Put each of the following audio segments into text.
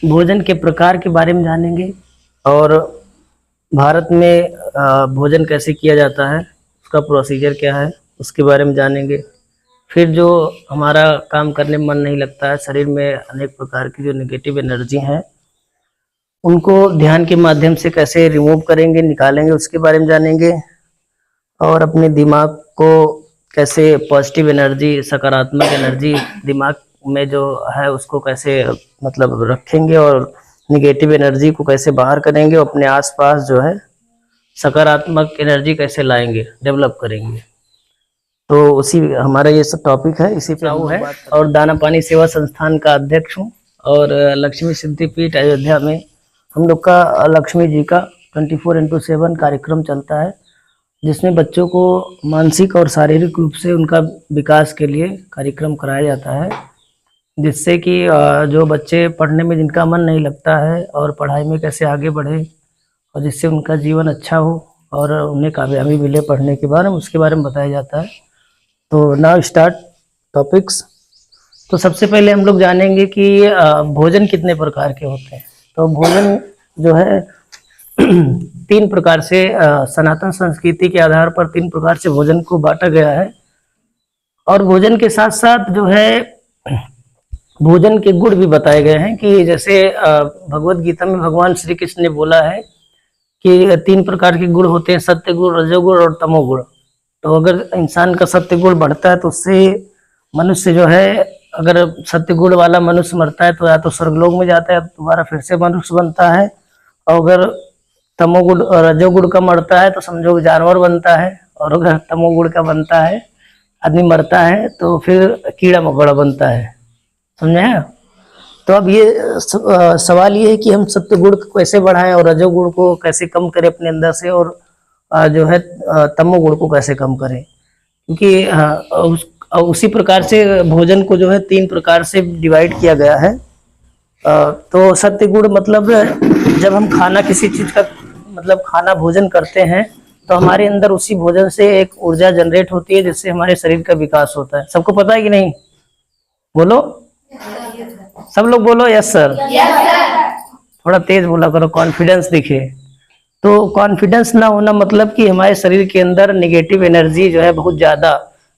भोजन के प्रकार के बारे में जानेंगे और भारत में भोजन कैसे किया जाता है, उसका प्रोसीजर क्या है, उसके बारे में जानेंगे। फिर जो हमारा काम करने में मन नहीं लगता है, शरीर में अनेक प्रकार की जो नेगेटिव एनर्जी हैं, उनको ध्यान के माध्यम से कैसे रिमूव करेंगे, निकालेंगे, उसके बारे में जानेंगे। और अपने दिमाग को कैसे पॉजिटिव एनर्जी, सकारात्मक एनर्जी दिमाग में जो है उसको कैसे मतलब रखेंगे और निगेटिव एनर्जी को कैसे बाहर करेंगे, और अपने आसपास जो है सकारात्मक एनर्जी कैसे लाएंगे, डेवलप करेंगे। तो उसी हमारा ये सब टॉपिक है, इसी पे हम है। और दाना पानी सेवा संस्थान का अध्यक्ष हूँ। और लक्ष्मी सिद्धिपीठ अयोध्या में हम लोग का लक्ष्मी जी का 24x7 कार्यक्रम चलता है, जिसमें बच्चों को मानसिक और शारीरिक रूप से उनका विकास के लिए कार्यक्रम कराया जाता है, जिससे कि जो बच्चे पढ़ने में जिनका मन नहीं लगता है और पढ़ाई में कैसे आगे बढ़े, और जिससे उनका जीवन अच्छा हो और उन्हें कामयाबी मिले पढ़ने के बारे में, उसके बारे में बताया जाता है। तो नाउ स्टार्ट टॉपिक्स। तो सबसे पहले हम लोग जानेंगे कि भोजन कितने प्रकार के होते हैं। तो भोजन जो है 3 प्रकार से सनातन संस्कृति के आधार पर 3 प्रकार से भोजन को बांटा गया है। और भोजन के साथ साथ जो है भोजन के गुण भी बताए गए हैं कि जैसे भगवत गीता में भगवान श्री कृष्ण ने बोला है कि 3 प्रकार के गुण होते हैं, सत्य गुण, रजोगुण और तमोगुण। तो अगर इंसान का सत्य गुण बढ़ता है तो उससे मनुष्य जो है, अगर सत्य गुण वाला मनुष्य मरता है तो या तो स्वर्गलोक में जाता है, दोबारा फिर से मनुष्य बनता है। और अगर तमोगुण और रजोगुण का मरता है तो समझो जानवर बनता है, और अगर तमोगुण का बनता है, आदमी मरता है, तो फिर कीड़ा मकोड़ा बनता है। समझे हैं? तो अब ये सवाल ये है कि हम सत्य गुण को कैसे बढ़ाएं और रजोगुण को कैसे कम करें अपने अंदर से, और जो है तमोगुण को कैसे कम करें। क्योंकि उसी प्रकार से भोजन को जो है 3 प्रकार से डिवाइड किया गया है। तो सत्य गुण मतलब जब हम खाना किसी चीज का मतलब खाना भोजन करते हैं तो हमारे अंदर उसी भोजन से एक ऊर्जा जनरेट होती है, जिससे हमारे शरीर का विकास होता है। सबको पता है कि नहीं? बोलो, सब लोग बोलो यस सर। थोड़ा तेज बोला करो, कॉन्फिडेंस दिखे। तो कॉन्फिडेंस ना होना मतलब कि हमारे शरीर के अंदर नेगेटिव एनर्जी जो है बहुत ज्यादा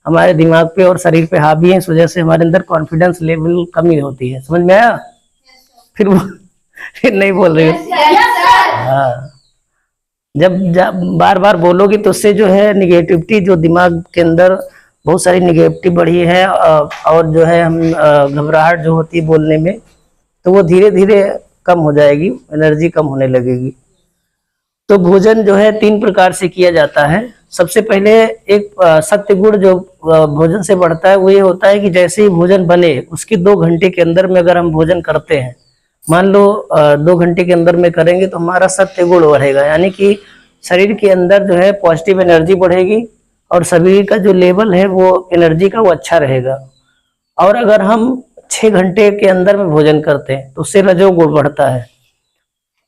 हमारे दिमाग पे और शरीर पे हावी है, इस वजह से हमारे अंदर कॉन्फिडेंस लेवल कमी होती है। समझ में आया? फिर नहीं बोल रही हो। हाँ, जब बार बार बोलोगी तो उससे जो है निगेटिविटी जो दिमाग के अंदर बहुत सारी निगेटिविटी बढ़ी है, और जो है हम घबराहट जो होती है बोलने में, तो वो धीरे धीरे कम हो जाएगी, एनर्जी कम होने लगेगी। तो भोजन जो है 3 प्रकार से किया जाता है। सबसे पहले एक सत्य गुण जो भोजन से बढ़ता है वो ये होता है कि जैसे ही भोजन बने उसके 2 घंटे के अंदर में अगर हम भोजन करते हैं, मान लो 2 घंटे के अंदर में करेंगे, तो हमारा सत्य गुण बढ़ेगा, यानी कि शरीर के अंदर जो है पॉजिटिव एनर्जी बढ़ेगी और शरीर का जो लेवल है वो एनर्जी का वो अच्छा रहेगा। और अगर हम 6 घंटे के अंदर में भोजन करते हैं तो उससे रजोगुण बढ़ता है।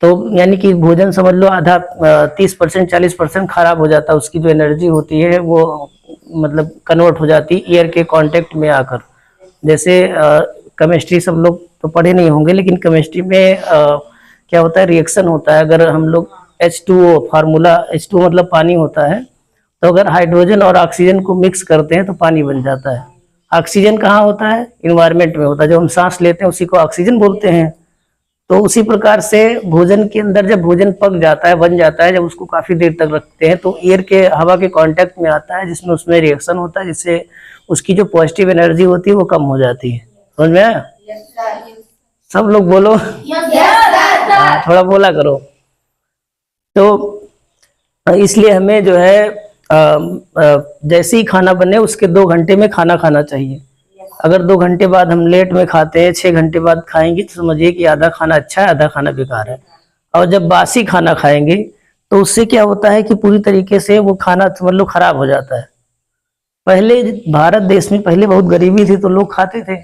तो यानी कि भोजन समझ लो आधा 30% 40% खराब हो जाता है, उसकी जो एनर्जी होती है वो मतलब कन्वर्ट हो जाती है एयर के कांटेक्ट में आकर। जैसे केमिस्ट्री सब लोग तो पढ़े नहीं होंगे, लेकिन केमिस्ट्री में क्या होता है, रिएक्शन होता है। अगर हम लोग H2O फार्मूला, H2O मतलब पानी होता है, तो अगर हाइड्रोजन और ऑक्सीजन को मिक्स करते हैं तो पानी बन जाता है। ऑक्सीजन कहाँ होता है? इन्वायरमेंट में होता है, जो हम सांस लेते हैं उसी को ऑक्सीजन बोलते हैं। तो उसी प्रकार से भोजन के अंदर जब भोजन पक जाता है, बन जाता है, जब उसको काफी देर तक रखते हैं तो एयर के हवा के कांटेक्ट में आता है, जिसमें उसमें रिएक्शन होता है, जिससे उसकी जो पॉजिटिव एनर्जी होती है वो कम हो जाती है। समझ में आया? सब लोग बोलो। थोड़ा बोला करो। तो इसलिए हमें जो है जैसे ही खाना बने उसके 2 घंटे में खाना खाना चाहिए। अगर 2 घंटे बाद हम लेट में खाते हैं, 6 घंटे बाद खाएंगे, तो समझिए कि आधा खाना अच्छा है, आधा खाना बेकार है। और जब बासी खाना खाएंगे तो उससे क्या होता है कि पूरी तरीके से वो खाना समझ लो खराब हो जाता है। पहले भारत देश में पहले बहुत गरीबी थी तो लोग खाते थे,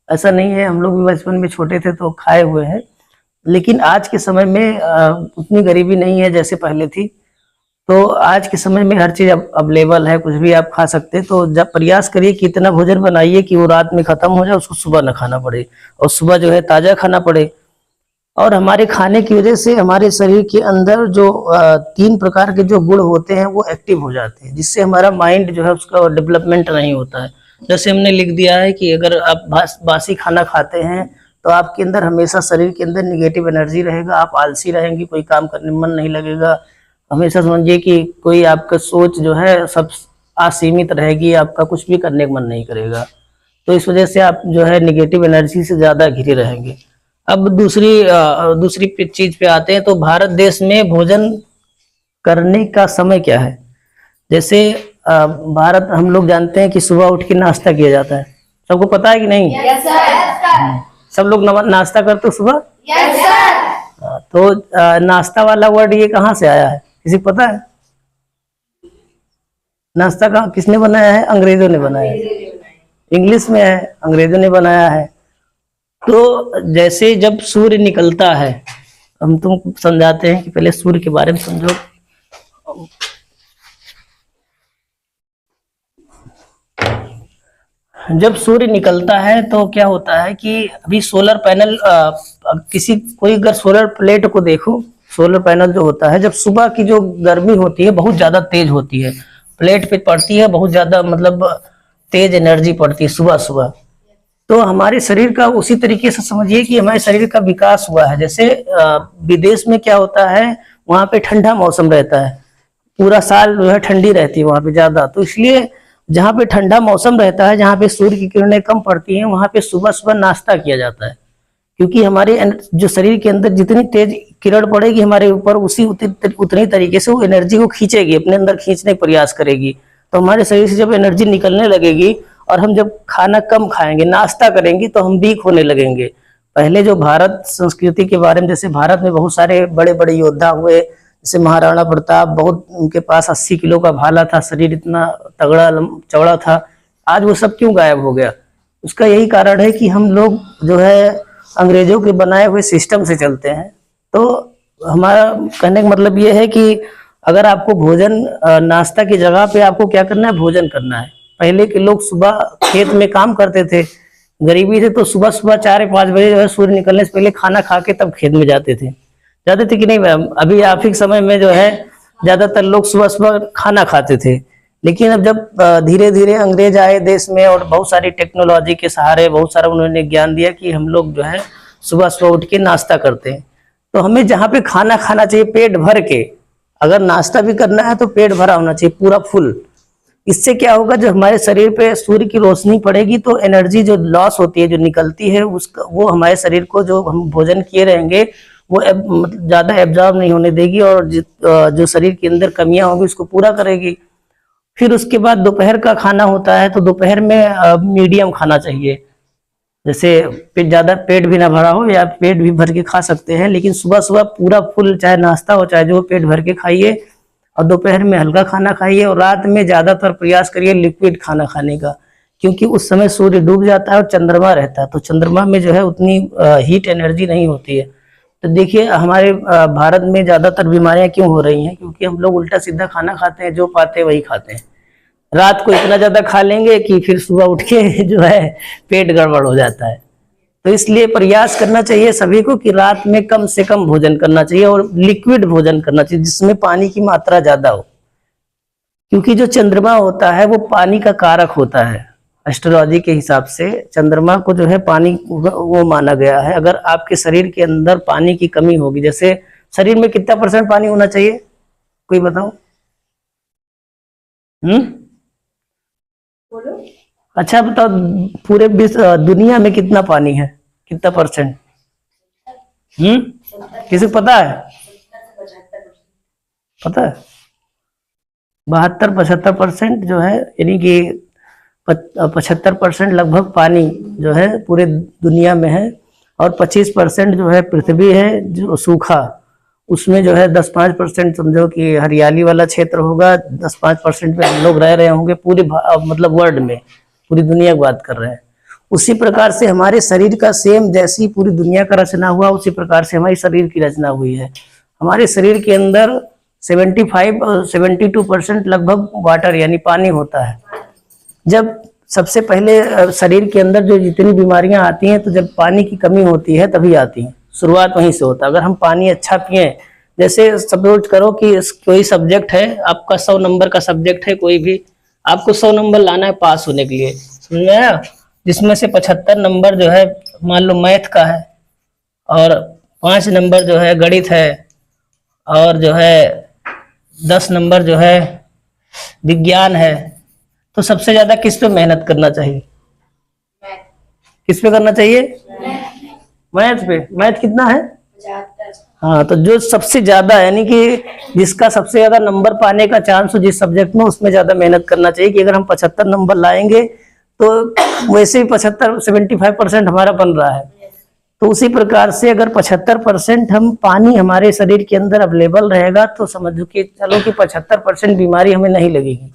ऐसा नहीं है, हम लोग भी बचपन में छोटे थे तो खाए हुए हैं। लेकिन आज के समय में उतनी गरीबी नहीं है जैसे पहले थी। तो आज के समय में हर चीज अवेलेबल है, कुछ भी आप खा सकते हैं। तो जब प्रयास करिए कि इतना भोजन बनाइए कि वो रात में खत्म हो जाए, उसको सुबह न खाना पड़े, और सुबह जो है ताजा खाना पड़े। और हमारे खाने की वजह से हमारे शरीर के अंदर जो 3 प्रकार के जो गुण होते हैं वो एक्टिव हो जाते हैं, जिससे हमारा माइंड जो है उसका डेवलपमेंट नहीं होता है। जैसे हमने लिख दिया है कि अगर आप बासी खाना खाते हैं तो आपके अंदर हमेशा शरीर के अंदर निगेटिव एनर्जी रहेगा, आप आलसी रहेंगे, कोई काम करने में मन नहीं लगेगा। हमेशा समझिए कि कोई आपका सोच जो है सब असीमित रहेगी, आपका कुछ भी करने का मन नहीं करेगा। तो इस वजह से आप जो है निगेटिव एनर्जी से ज़्यादा घिरे रहेंगे। अब दूसरी चीज पे आते हैं, तो भारत देश में भोजन करने का समय क्या है। जैसे भारत हम लोग जानते हैं कि सुबह उठ के नाश्ता किया जाता है, सबको पता है कि नहीं? Yes sir. सब लोग नाश्ता करते हो सुबह? Yes sir. तो नाश्ता वाला वर्ड ये कहाँ से आया है, किसी को पता है? नाश्ता का किसने बनाया है? अंग्रेजों ने बनाया है। इंग्लिश में है, अंग्रेजों ने बनाया है। तो जैसे जब सूर्य निकलता है, हम तुम समझाते हैं कि पहले सूर्य के बारे में समझो। जब सूर्य निकलता है तो क्या होता है कि अभी सोलर पैनल कोई अगर सोलर प्लेट को देखो, सोलर पैनल जो होता है, जब सुबह की जो गर्मी होती है बहुत ज्यादा तेज होती है, प्लेट पे पड़ती है, बहुत ज्यादा मतलब तेज एनर्जी पड़ती है सुबह सुबह। तो हमारे शरीर का उसी तरीके से समझिए कि हमारे शरीर का विकास हुआ है। जैसे विदेश में क्या होता है, वहां पे ठंडा मौसम रहता है, पूरा साल जो है ठंडी रहती है वहां पे ज्यादा। तो इसलिए जहाँ पे ठंडा मौसम रहता है, जहाँ पे सूर्य की किरणें कम पड़ती हैं, वहां पे सुबह सुबह नाश्ता किया जाता है, क्योंकि हमारे जो शरीर के अंदर जितनी तेज किरण पड़ेगी हमारे ऊपर, उतनी तरीके से वो एनर्जी को खींचेगी, अपने अंदर खींचने का प्रयास करेगी। तो हमारे शरीर से जब एनर्जी निकलने लगेगी और हम जब खाना कम खाएंगे, नाश्ता करेंगे, तो हम वीक होने लगेंगे। पहले जो भारत संस्कृति के बारे में, जैसे भारत में बहुत सारे बड़े बड़े योद्धा हुए, जैसे महाराणा प्रताप, बहुत उनके पास 80 किलो का भाला था, शरीर इतना तगड़ा चौड़ा था। आज वो सब क्यों गायब हो गया? उसका यही कारण है कि हम लोग जो है अंग्रेजों के बनाए हुए सिस्टम से चलते हैं। तो हमारा कहने का मतलब ये है कि अगर आपको भोजन नाश्ता की जगह पे आपको क्या करना है, भोजन करना है। पहले के लोग सुबह खेत में काम करते थे, गरीबी थे, तो सुबह सुबह 4-5 बजे जो है सूर्य निकलने से पहले खाना खा के तब खेत में जाते थे कि नहीं मैम? अभी आफिक समय में जो है ज्यादातर लोग सुबह सुबह खाना खाते थे। लेकिन अब जब धीरे धीरे अंग्रेज आए देश में और बहुत सारी टेक्नोलॉजी के सहारे बहुत सारा उन्होंने ज्ञान दिया कि हम लोग जो है सुबह सुबह उठ के नाश्ता करते हैं। तो हमें जहाँ पे खाना खाना चाहिए पेट भर के, अगर नाश्ता भी करना है तो पेट भरा होना चाहिए, पूरा फुल। इससे क्या होगा, जो हमारे शरीर पे सूर्य की रोशनी पड़ेगी तो एनर्जी जो लॉस होती है, जो निकलती है, उसका वो हमारे शरीर को, जो हम भोजन किए रहेंगे, वो ज्यादा एब्जॉर्ब नहीं होने देगी और जो शरीर के अंदर कमियां होंगी उसको पूरा करेगी। फिर उसके बाद दोपहर का खाना होता है, तो दोपहर में मीडियम खाना चाहिए। जैसे ज्यादा पेट भी ना भरा हो, या पेट भी भर के खा सकते हैं, लेकिन सुबह सुबह पूरा फुल, चाहे नाश्ता हो चाहे जो, पेट भर के खाइए। और दोपहर में हल्का खाना खाइए, और रात में ज्यादातर प्रयास करिए लिक्विड खाना खाने का, क्योंकि उस समय सूर्य डूब जाता है और चंद्रमा रहता है, तो चंद्रमा में जो है उतनी हीट एनर्जी नहीं होती है। तो देखिए हमारे भारत में ज्यादातर बीमारियां क्यों हो रही हैं, क्योंकि हम लोग उल्टा सीधा खाना खाते हैं, जो पाते हैं वही खाते हैं। रात को इतना ज्यादा खा लेंगे कि फिर सुबह उठ के जो है पेट गड़बड़ हो जाता है। तो इसलिए प्रयास करना चाहिए सभी को कि रात में कम से कम भोजन करना चाहिए और लिक्विड भोजन करना चाहिए, जिसमें पानी की मात्रा ज्यादा हो, क्योंकि जो चंद्रमा होता है वो पानी का कारक होता है। एस्ट्रोलॉजी के हिसाब से चंद्रमा को जो है पानी वो माना गया है। अगर आपके शरीर के अंदर पानी की कमी होगी, जैसे शरीर में कितना % पानी होना चाहिए, कोई बताओ? बोलो। अच्छा बताओ, पूरे दुनिया में कितना पानी है, कितना %? किसी को पता है? पता है? 72-75% जो है, यानी कि 75% लगभग पानी जो है पूरे दुनिया में है, और 25% जो है पृथ्वी है जो सूखा, उसमें जो है 10-5% समझो कि हरियाली वाला क्षेत्र होगा, 10-5% में हम लोग रह रहे होंगे पूरे मतलब वर्ल्ड में, पूरी दुनिया की बात कर रहे हैं। उसी प्रकार से हमारे शरीर का सेम, जैसी पूरी दुनिया का रचना हुआ उसी प्रकार से हमारे शरीर की रचना हुई है। हमारे शरीर के अंदर 72% लगभग वाटर यानी पानी होता है। जब सबसे पहले शरीर के अंदर जो जितनी बीमारियां आती हैं, तो जब पानी की कमी होती है तभी आती हैं। शुरुआत वहीं से होता है। अगर हम पानी अच्छा पिए, जैसे सपोज करो कि कोई सब्जेक्ट है आपका, 100 नंबर का सब्जेक्ट है कोई भी, आपको 100 नंबर लाना है पास होने के लिए, समझ में आया? जिसमें से 75 नंबर जो है मान लो मैथ का है, और 5 नंबर जो है गणित है, और जो है 10 नंबर जो है विज्ञान है। तो सबसे ज्यादा किस पे मेहनत करना चाहिए? किस पे करना चाहिए? मैथ पे। मैथ कितना है? 75। हाँ, तो जो सबसे ज्यादा यानी कि जिसका सबसे ज्यादा नंबर पाने का चांस हो जिस सब्जेक्ट में, उसमें ज्यादा मेहनत करना चाहिए। कि अगर हम 75 नंबर लाएंगे तो वैसे भी 75-75% हमारा बन रहा है। तो उसी प्रकार से अगर 75% हम पानी हमारे शरीर के अंदर अवेलेबल रहेगा तो समझो कि चलो कि 75% बीमारी हमें नहीं लगेगी।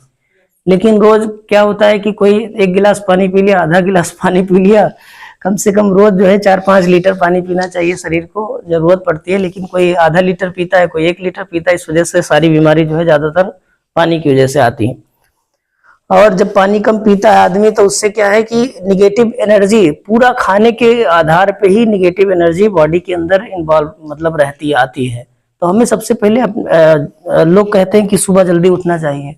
लेकिन रोज क्या होता है कि कोई 1 गिलास पानी पी लिया, आधा गिलास पानी पी लिया, कम से कम रोज जो है 4-5 लीटर पानी पीना चाहिए, शरीर को जरूरत पड़ती है। लेकिन कोई आधा लीटर पीता है, कोई 1 लीटर पीता है। इस वजह से सारी बीमारी जो है ज्यादातर पानी की वजह से आती है। और जब पानी कम पीता है आदमी तो उससे क्या है कि निगेटिव एनर्जी, पूरा खाने के आधार पे ही निगेटिव एनर्जी बॉडी के अंदर इन्वॉल्व मतलब रहती आती है। तो हमें सबसे पहले लोग कहते हैं कि सुबह जल्दी उठना चाहिए।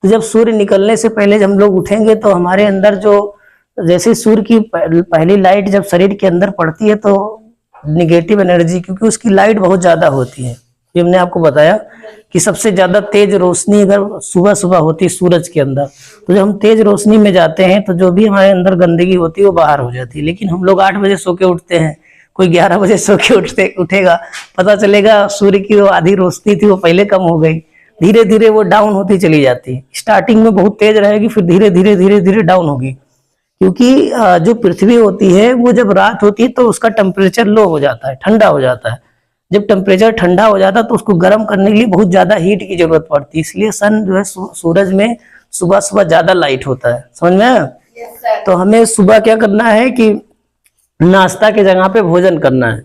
तो जब सूर्य निकलने से पहले जब हम लोग उठेंगे तो हमारे अंदर जो, जैसे सूर्य की पहली लाइट जब शरीर के अंदर पड़ती है तो निगेटिव एनर्जी, क्योंकि उसकी लाइट बहुत ज्यादा होती है, ये हमने आपको बताया कि सबसे ज्यादा तेज रोशनी अगर सुबह सुबह होती है सूरज के अंदर, तो जब हम तेज रोशनी में जाते हैं तो जो भी हमारे अंदर गंदगी होती है वो बाहर हो जाती है। लेकिन हम लोग 8 बजे सो के उठते हैं, कोई 11 बजे सो के उठेगा, पता चलेगा सूर्य की वो आधी रोशनी थी वो पहले कम हो गई। धीरे धीरे वो डाउन होती चली जाती है। स्टार्टिंग में बहुत तेज रहेगी, फिर धीरे धीरे डाउन होगी। क्योंकि जो पृथ्वी होती है वो जब रात होती है तो उसका टेम्परेचर लो हो जाता है, ठंडा हो जाता है। जब टेम्परेचर ठंडा हो जाता है तो उसको गर्म करने के लिए बहुत ज्यादा हीट की जरूरत पड़ती है। इसलिए सन जो है सूरज में सुबह सुबह ज्यादा लाइट होता है, समझ में आया? तो हमें सुबह क्या करना है कि नाश्ता के जगह पे भोजन करना है।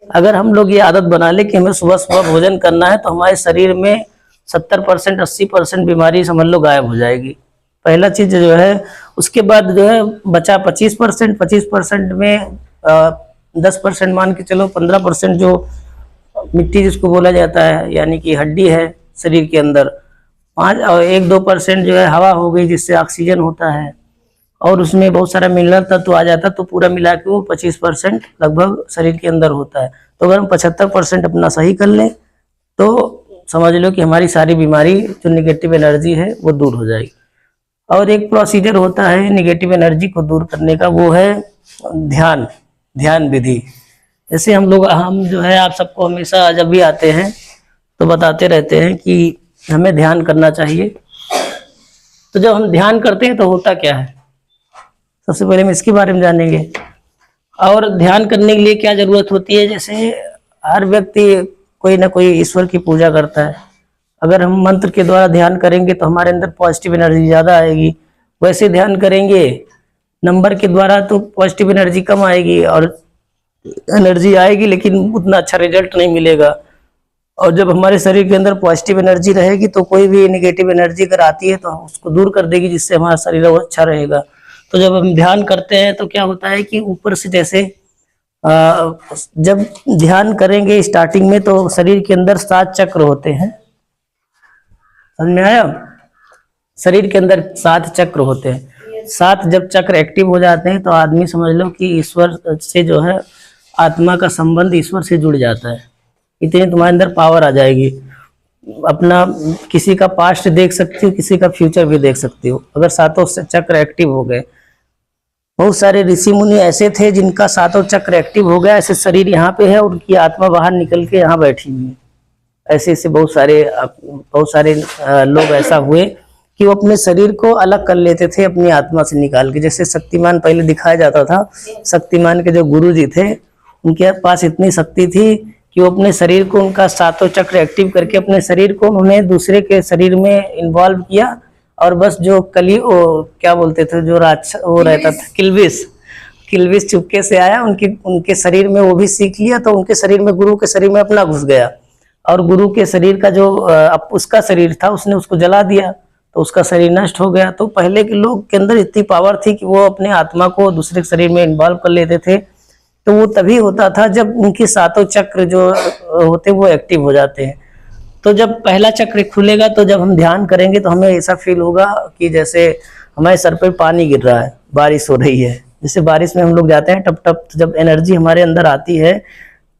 अगर हम लोग ये आदत बना ले कि हमें सुबह सुबह भोजन करना है तो हमारे शरीर में 70% 80% बीमारी समझ लो गायब हो जाएगी। पहला चीज जो है। उसके बाद जो है बचा 25% में 10% मान के चलो, 15% जो मिट्टी जिसको बोला जाता है यानी कि हड्डी है शरीर के अंदर, 1-2% जो है हवा हो गई जिससे ऑक्सीजन होता है, और उसमें बहुत सारा मिनरल तत्व आ जाता है। तो पूरा मिला के वो 25% लगभग शरीर के अंदर होता है। तो अगर हम 75% अपना सही कर लें तो समझ लो कि हमारी सारी बीमारी जो निगेटिव एनर्जी है वो दूर हो जाएगी। और एक प्रोसीजर होता है निगेटिव एनर्जी को दूर करने का, वो है ध्यान विधि। जैसे हम जो है आप सबको हमेशा जब भी आते हैं तो बताते रहते हैं कि हमें ध्यान करना चाहिए। तो जब हम ध्यान करते हैं तो होता क्या है, सबसे पहले हम इसके बारे में जानेंगे। और ध्यान करने के लिए क्या जरूरत होती है, जैसे हर व्यक्ति कोई ना कोई ईश्वर की पूजा करता है। अगर हम मंत्र के द्वारा ध्यान करेंगे तो हमारे अंदर पॉजिटिव एनर्जी ज्यादा आएगी। वैसे ध्यान करेंगे नंबर के द्वारा तो पॉजिटिव एनर्जी कम आएगी, और एनर्जी आएगी लेकिन उतना अच्छा रिजल्ट नहीं मिलेगा। और जब हमारे शरीर के अंदर पॉजिटिव एनर्जी रहेगी तो कोई भी नेगेटिव एनर्जी अगर आती है तो उसको दूर कर देगी, जिससे हमारा शरीर अच्छा रहेगा। तो जब हम ध्यान करते हैं तो क्या होता है कि ऊपर से जैसे जब ध्यान करेंगे स्टार्टिंग में तो शरीर के अंदर 7 चक्र होते हैं, समझ में आया? शरीर के अंदर 7 चक्र होते हैं। 7 जब चक्र एक्टिव हो जाते हैं तो आदमी समझ लो कि ईश्वर से जो है आत्मा का संबंध ईश्वर से जुड़ जाता है। इतनी तुम्हारे अंदर पावर आ जाएगी। अपना किसी का पास्ट देख सकती हो, किसी का फ्यूचर भी देख सकती हो अगर 7 चक्र एक्टिव हो गए। बहुत सारे ऋषि मुनि ऐसे थे जिनका 7 चक्र एक्टिव हो गया, ऐसे शरीर यहाँ पे है और उनकी आत्मा बाहर निकल के यहाँ बैठी हुई है। ऐसे ऐसे बहुत सारे लोग ऐसा हुए कि वो अपने शरीर को अलग कर लेते थे अपनी आत्मा से निकाल के। जैसे शक्तिमान पहले दिखाया जाता था, शक्तिमान के जो गुरु जी थे उनके पास इतनी शक्ति थी कि वो अपने शरीर को, उनका 7 चक्र एक्टिव करके अपने शरीर को उन्होंने दूसरे के शरीर में इन्वॉल्व किया। और बस जो क्या बोलते थे, जो वो रहता था किल्विस चुपके से आया उनके शरीर में, वो भी सीख लिया। तो उनके शरीर में, गुरु के शरीर में अपना घुस गया, और गुरु के शरीर का जो उसका शरीर था उसने उसको जला दिया, तो उसका शरीर नष्ट हो गया। तो पहले के लोग के अंदर इतनी पावर थी कि वो अपने आत्मा को दूसरे शरीर में इन्वॉल्व कर लेते थे तो वो तभी होता था जब उनके सातों चक्र जो होते वो एक्टिव हो जाते हैं। तो जब पहला चक्र खुलेगा तो जब हम ध्यान करेंगे तो हमें ऐसा फील होगा कि जैसे हमारे सर पे पानी गिर रहा है, बारिश हो रही है। जैसे बारिश में हम लोग जाते हैं टप टप, तो जब एनर्जी हमारे अंदर आती है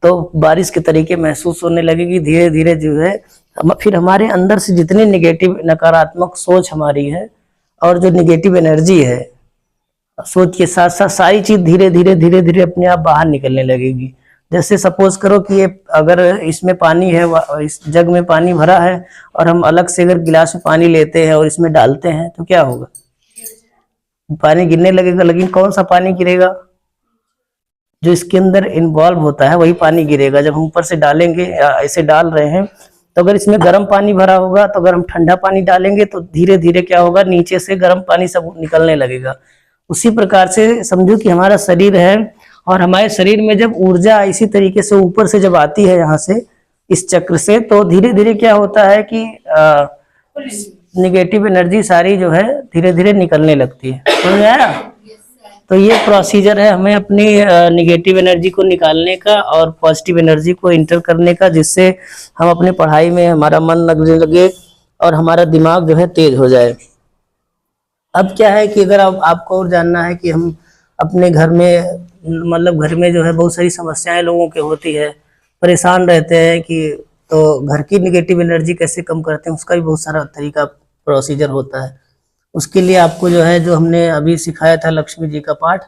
तो बारिश के तरीके महसूस होने लगेगी। धीरे धीरे जो है फिर हमारे अंदर से जितने निगेटिव नकारात्मक सोच हमारी है और जो निगेटिव एनर्जी है, सोच के साथ साथ सारी चीज धीरे धीरे अपने आप बाहर निकलने लगेगी। जैसे सपोज करो कि ये अगर इसमें पानी है, इस जग में पानी भरा है और हम अलग से अगर गिलास में पानी लेते हैं और इसमें डालते हैं तो क्या होगा? पानी गिरने लगेगा, लेकिन कौन सा पानी गिरेगा? जो इसके अंदर इन्वॉल्व होता है वही पानी गिरेगा। जब हम ऊपर से डालेंगे, ऐसे डाल रहे हैं, तो अगर इसमें गर्म पानी भरा होगा तो अगर हम ठंडा पानी डालेंगे तो धीरे धीरे क्या होगा, नीचे से गर्म पानी सब निकलने लगेगा। उसी प्रकार से समझो कि हमारा शरीर है और हमारे शरीर में जब ऊर्जा इसी तरीके से ऊपर से जब आती है यहाँ से इस चक्र से, तो धीरे धीरे क्या होता है कि निगेटिव एनर्जी सारी जो है धीरे धीरे निकलने लगती है। समझ में आया? तो ये प्रोसीजर है हमें अपनी निगेटिव एनर्जी को निकालने का और पॉजिटिव एनर्जी को इंटर करने का, जिससे हम अपने पढ़ाई में हमारा मन लगने लगे और हमारा दिमाग जो है तेज हो जाए। अब क्या है कि अगर आपको और जानना है कि हम अपने घर में, मतलब घर में जो है बहुत सारी समस्याएं लोगों के होती है, परेशान रहते हैं कि तो घर की निगेटिव एनर्जी कैसे कम करते हैं, उसका भी बहुत सारा तरीका प्रोसीजर होता है। उसके लिए आपको जो है, जो हमने अभी सिखाया था लक्ष्मी जी का पाठ,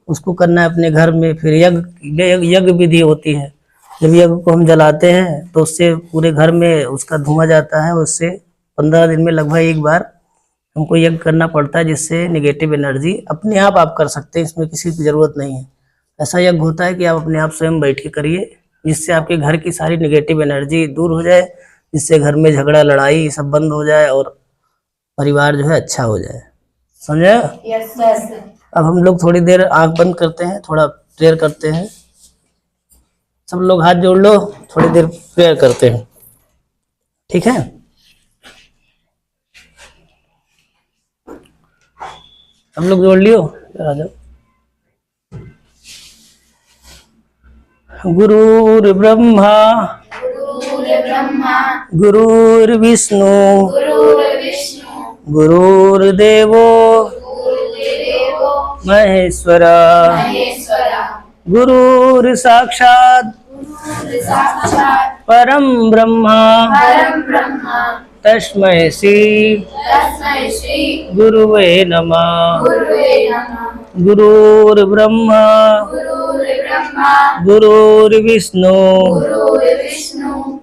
उसको करना है अपने घर में। फिर यज्ञ विधि होती है। जब यज्ञ को हम जलाते हैं तो उससे पूरे घर में उसका धुआं जाता है। उससे 15 दिन में लगभग एक बार हमको यज्ञ करना पड़ता है, जिससे नेगेटिव एनर्जी अपने आप कर सकते हैं, इसमें किसी की जरूरत नहीं है। ऐसा यज्ञ होता है कि आप अपने आप स्वयं बैठ के करिए, जिससे आपके घर की सारी नेगेटिव एनर्जी दूर हो जाए, जिससे घर में झगड़ा लड़ाई सब बंद हो जाए और परिवार जो है अच्छा हो जाए। समझे? Yes sir. अब हम लोग थोड़ी देर आंख बंद करते हैं, थोड़ा प्रेयर करते हैं। सब लोग हाथ जोड़ लो, थोड़ी देर प्रेयर करते हैं, ठीक है? हम लोग जोड़ लियो, आ जाओ। गुरुर्ब्रह्मा गुरुर्विष्णु गुरुर्देवो महेश्वरा गुरुर्साक्षात् परम ब्रह्मा तस्मै श्री गुरुवे नमः। गुरुर्ब्रह्मा गुरुर्विष्णु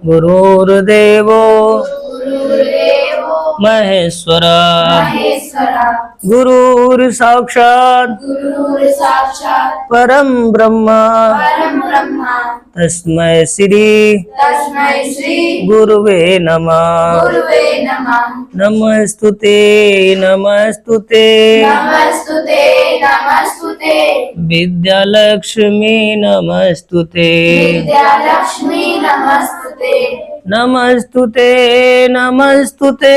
गुरुर्देवो महेश्वरा गुरुर्साक्षात् परम ब्रह्मा तस्मै श्री गुरुवे नमः। नमस्तुते नमस्तुते विद्यालक्ष्मी नमस्तुते नमस्तुते नमस्तुते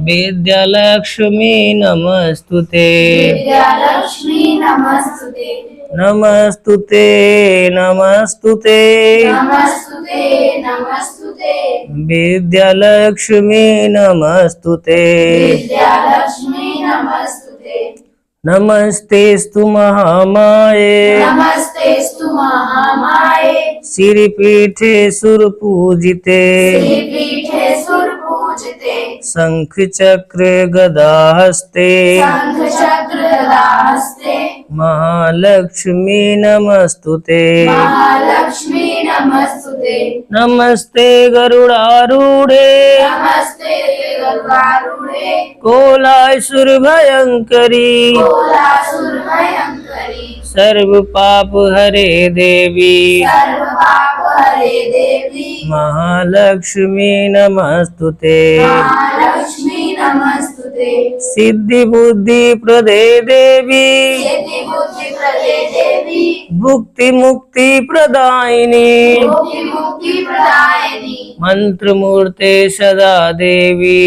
विद्यालक्ष्मी नमस्तुते नमस्तुते नमस्तुते विद्यालक्ष्मी नमस्तुते नमस्तेस्तु महामाये श्रीपीठे सुरपूजिते शंख चक्र गदाहस्ते महालक्ष्मी नमस्तुते नमस्ते गरुड़ारूढ़े कोलासुर भयंकरी सर्व पाप हरे देवी महालक्ष्मी नमस्तुते सिद्धि बुद्धि प्रदे देवी भुक्ति मुक्ति प्रदायिनी मंत्र मूर्ते सदा देवी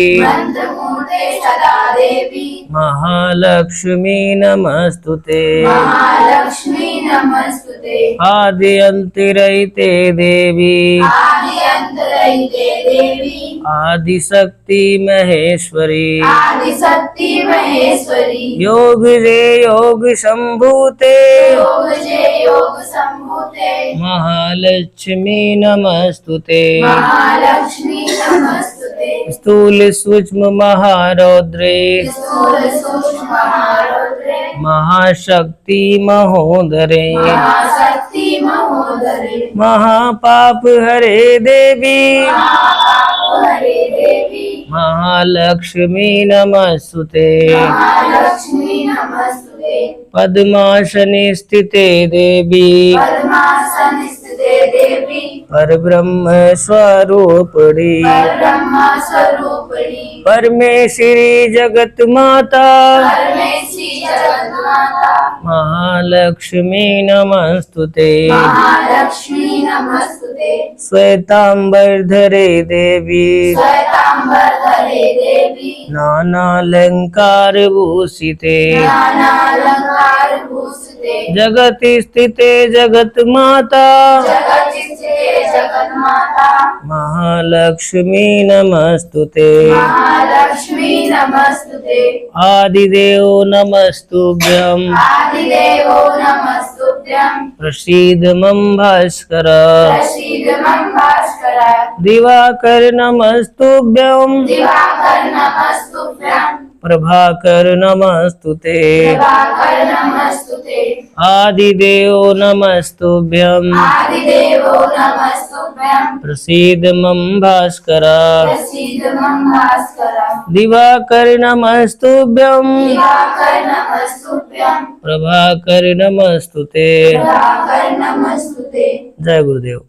महालक्ष्मी नमस्तुते महालक्ष्मी नमस्तुते आद्यन्तिरहिते देवी आद्यन्तरहिते देवी आदिशक्ति महेश्वरी आदिशक्ति महेश्वरी योगजे योग संभूते योगजे योग संभूते महालक्ष्मी नमस्तुते महालक्ष्मी नमस्तुते स्थूल सूक्ष्म महारौद्रे स्थूल सूक्ष्म महारौद्रे महाशक्ति महोदरे महाशक्ति महोदरे महापाप हरे देवी महापाप हरे देवी महालक्ष्मी नमस्तुते महालक्ष्मी नमस्तुते पद्मासने स्थिते देवी पद्मासन स्थिते देवी परब्रह्म स्वरूपिणी परब्रह्म स्वरूपिणी परमेश्वरी जगत माता परमेश्वरी जगन्माता महालक्ष्मी नमस्तुते महालक्ष्मी नमस्तुते श्वेतांबरधरे देवी श्वेतांबरधरे देवी नानालंकार भूषिते नानालंकार भूषिते जगत स्थिते जगत माता जगत स्थिते जगन्माता महालक्ष्मी नमस्तुते महालक्ष्मी नमस्तुते आदिदेव नमस्तुभ्यं आदिदेवो नमस्तुभ्यं प्रसीद मम भास्कर प्रसीद मम भास्कर दिवाकर नमस्तुभ्यं दिवाकर नमस्तुभ्यं प्रभाकर नमस्तुते दिवाकर नमस्तुते आदिदेव नमस्तुभ्यं आदिदेवो नमस्तुभ्यं प्रसीद मम भास्कर प्रसीद मम भास्कर दिवाकर नमस्तुभ्यं दिवाकर नमस्तुभ्यं प्रभाकर नमस्तुते दिवाकर नमस्तुते जय गुरुदेव।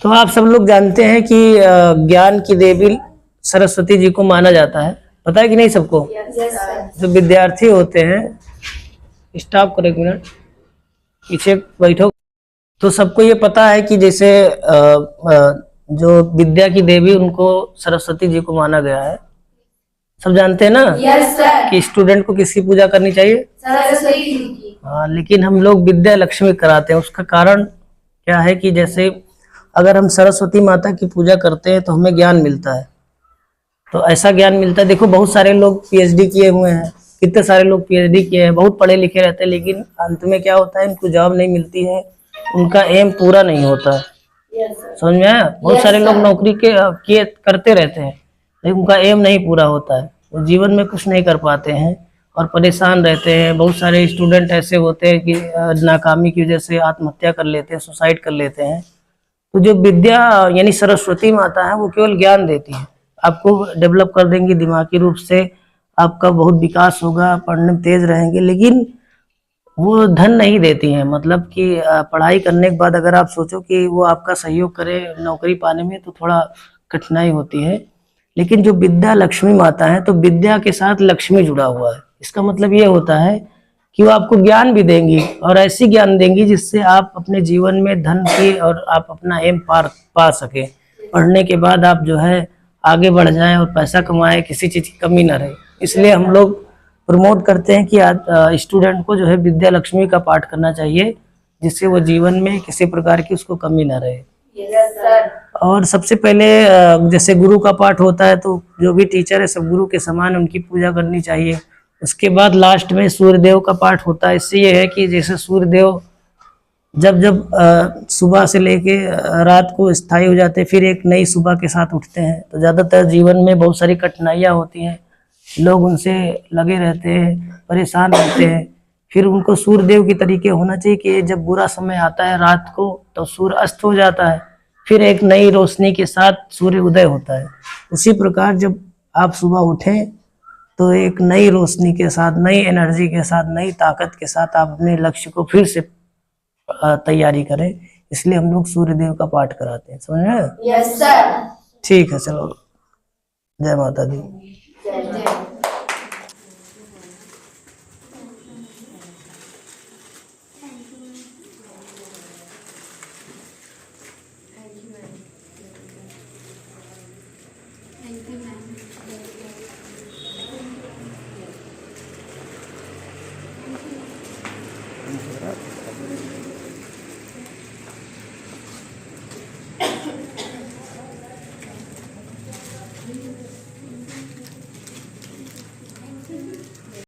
तो आप सब लोग जानते हैं कि ज्ञान की देवी सरस्वती जी को माना जाता है, पता है कि नहीं सबको? जो विद्यार्थी होते हैं, स्टॉप करो एक मिनट, पीछे बैठो। तो सबको ये पता है कि जैसे जो विद्या की देवी उनको सरस्वती जी को माना गया है, सब जानते हैं ना यस सर कि स्टूडेंट को किसकी पूजा करनी चाहिए? सरस्वती जी की हाँ, लेकिन हम लोग विद्या लक्ष्मी कराते हैं। उसका कारण क्या है कि जैसे अगर हम सरस्वती माता की पूजा करते हैं तो हमें ज्ञान मिलता है। तो ऐसा ज्ञान मिलता है, देखो बहुत सारे लोग पीएचडी किए हुए हैं, कितने सारे लोग पीएचडी किए हैं, बहुत पढ़े लिखे रहते हैं, लेकिन अंत में क्या होता है, इनको जॉब नहीं मिलती है, उनका एम पूरा नहीं होता है। यस सर समझ में आया? बहुत सारे लोग नौकरी किए करते रहते हैं, लेकिन उनका एम नहीं पूरा होता है, वो जीवन में कुछ नहीं कर पाते हैं और परेशान रहते हैं। बहुत सारे स्टूडेंट ऐसे होते हैं कि नाकामी की वजह से आत्महत्या कर लेते हैं, सुसाइड कर लेते हैं। तो जो विद्या यानी सरस्वती माता है वो केवल ज्ञान देती है, आपको डेवलप कर देंगी, दिमागी रूप से आपका बहुत विकास होगा, पढ़ने में तेज रहेंगे, लेकिन वो धन नहीं देती हैं। मतलब कि पढ़ाई करने के बाद अगर आप सोचो कि वो आपका सहयोग करे नौकरी पाने में तो थोड़ा कठिनाई होती है। लेकिन जो विद्या लक्ष्मी माता है, तो विद्या के साथ लक्ष्मी जुड़ा हुआ है। इसका मतलब ये होता है कि वो आपको ज्ञान भी देंगी और ऐसी ज्ञान देंगी जिससे आप अपने जीवन में धन की और आप अपना एम पा सके। पढ़ने के बाद आप जो है आगे बढ़ जाएं और पैसा कमाएं, किसी चीज़ की कमी ना रहे। इसलिए हम लोग प्रमोट करते हैं कि स्टूडेंट को जो है विद्या लक्ष्मी का पाठ करना चाहिए, जिससे वो जीवन में किसी प्रकार की उसको कमी ना रहे। यस सर और सबसे पहले जैसे गुरु का पाठ होता है, तो जो भी टीचर है सब गुरु के समान उनकी पूजा करनी चाहिए। उसके बाद लास्ट में सूर्यदेव का पाठ होता है। इससे ये है कि जैसे सूर्यदेव जब सुबह से लेके रात को स्थायी हो जाते हैं, फिर एक नई सुबह के साथ उठते हैं, तो ज़्यादातर जीवन में बहुत सारी कठिनाइयाँ होती हैं, लोग उनसे लगे रहते हैं, परेशान रहते हैं। फिर उनको सूर्यदेव की तरीके होना चाहिए कि जब बुरा समय आता है रात को, तो सूर्य अस्त हो जाता है, फिर एक नई रोशनी के साथ सूर्य उदय होता है। उसी प्रकार जब आप सुबह उठें तो एक नई रोशनी के साथ, नई एनर्जी के साथ, नई ताकत के साथ आप अपने लक्ष्य को फिर से तैयारी करें। इसलिए हम लोग सूर्यदेव का पाठ कराते हैं, समझ रहे हैं? यस सर ठीक है, चलो, जय माता दी। जय जय Thank you. धन्यवाद।